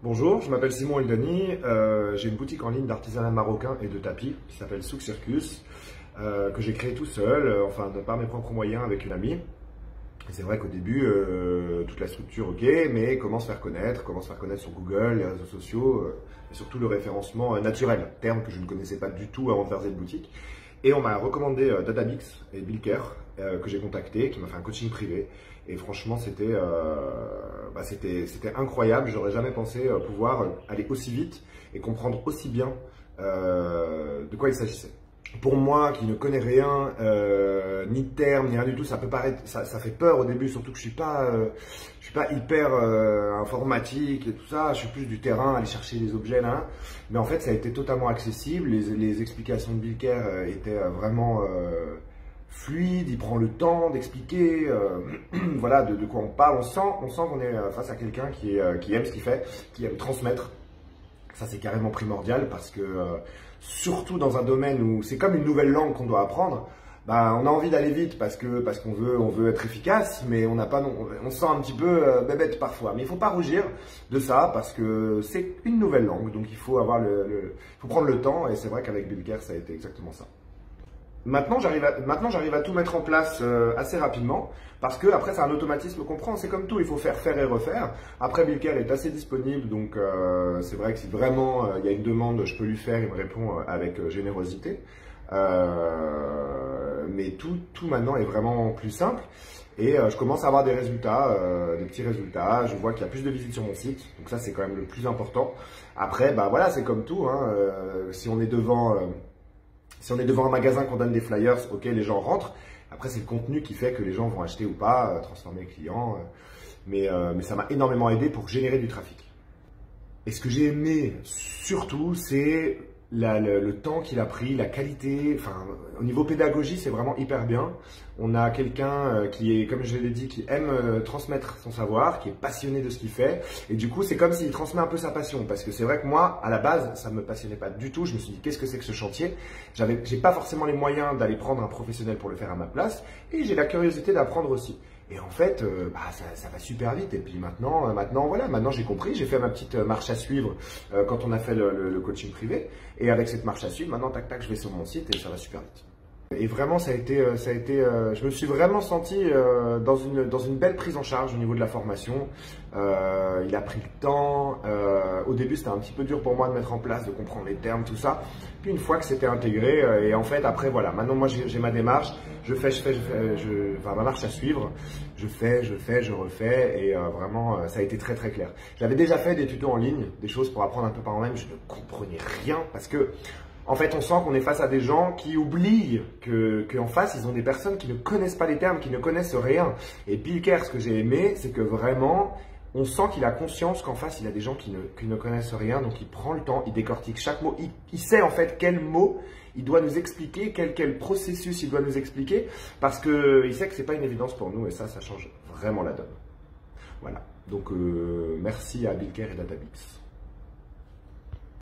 Bonjour, je m'appelle Simon Eldani, j'ai une boutique en ligne d'artisanat marocain et de tapis qui s'appelle Souk Circus, que j'ai créé tout seul, enfin par mes propres moyens avec une amie. Et c'est vrai qu'au début, toute la structure ok, mais comment se faire connaître sur Google, les réseaux sociaux, et surtout le référencement naturel, terme que je ne connaissais pas du tout avant de faire cette boutique. Et on m'a recommandé Databix et Bilker, que j'ai contacté, qui m'a fait un coaching privé. Et franchement, c'était incroyable. J'aurais jamais pensé pouvoir aller aussi vite et comprendre aussi bien de quoi il s'agissait. Pour moi, qui ne connais rien, ni de termes, ni rien du tout, ça peut paraître, ça fait peur au début, surtout que je suis pas hyper informatique et tout ça. Je suis plus du terrain, aller chercher les objets là. Mais en fait, ça a été totalement accessible. Les explications de Bilker étaient vraiment fluide, il prend le temps d'expliquer, voilà, de quoi on parle. On sent qu'on est face à quelqu'un qui aime ce qu'il fait, qui aime transmettre. Ça, c'est carrément primordial parce que, surtout dans un domaine où c'est comme une nouvelle langue qu'on doit apprendre, bah, on a envie d'aller vite parce qu'on veut être efficace, mais on se sent un petit peu bébête parfois. Mais il faut pas rougir de ça parce que c'est une nouvelle langue, donc il faut faut prendre le temps. Et c'est vrai qu'avec Bilker, ça a été exactement ça. Maintenant, j'arrive à tout mettre en place assez rapidement parce que après, c'est un automatisme qu'on prend. C'est comme tout, il faut faire et refaire. Après, Bilker est assez disponible, donc c'est vrai que si vraiment il y a une demande, je peux lui faire, il me répond avec générosité. Mais tout maintenant est vraiment plus simple et je commence à avoir des résultats, des petits résultats. Je vois qu'il y a plus de visites sur mon site, donc ça, c'est quand même le plus important. Après, bah voilà, c'est comme tout, hein, si on est devant un magasin qu'on donne des flyers, ok, les gens rentrent. Après, c'est le contenu qui fait que les gens vont acheter ou pas, transformer clients. Mais ça m'a énormément aidé pour générer du trafic. Et ce que j'ai aimé surtout, c'est le temps qu'il a pris, la qualité. Enfin, au niveau pédagogie, c'est vraiment hyper bien. On a quelqu'un qui est, comme je l'ai dit, qui aime transmettre son savoir, qui est passionné de ce qu'il fait. Et du coup, c'est comme s'il transmet un peu sa passion. Parce que c'est vrai que moi, à la base, ça ne me passionnait pas du tout. Je me suis dit, qu'est-ce que c'est que ce chantier? J'ai pas forcément les moyens d'aller prendre un professionnel pour le faire à ma place. Et j'ai la curiosité d'apprendre aussi. Et en fait, ça va super vite. Et puis maintenant, voilà, maintenant j'ai compris. J'ai fait ma petite marche à suivre quand on a fait le coaching privé. Et avec cette marche à suivre, maintenant, tac, tac, je vais sur mon site et ça va super vite. Et vraiment, je me suis vraiment senti dans une belle prise en charge au niveau de la formation. Il a pris le temps. Au début, c'était un petit peu dur pour moi de mettre en place, de comprendre les termes, tout ça. Puis une fois que c'était intégré, et en fait, après, voilà, maintenant, moi, j'ai ma démarche. Enfin, ma marche à suivre. Je refais, et vraiment, ça a été très, très clair. J'avais déjà fait des tutos en ligne, des choses pour apprendre un peu par moi-même. Je ne comprenais rien parce que en fait, on sent qu'on est face à des gens qui oublient qu'en face, ils ont des personnes qui ne connaissent pas les termes, qui ne connaissent rien. Et Bilker, ce que j'ai aimé, c'est que vraiment, on sent qu'il a conscience qu'en face, il a des gens qui ne connaissent rien. Donc, il prend le temps, il décortique chaque mot. Il sait en fait quel mot il doit nous expliquer, quel processus il doit nous expliquer, parce qu'il sait que ce n'est pas une évidence pour nous. Et ça change vraiment la donne. Voilà. Donc, merci à Bilker et Databix.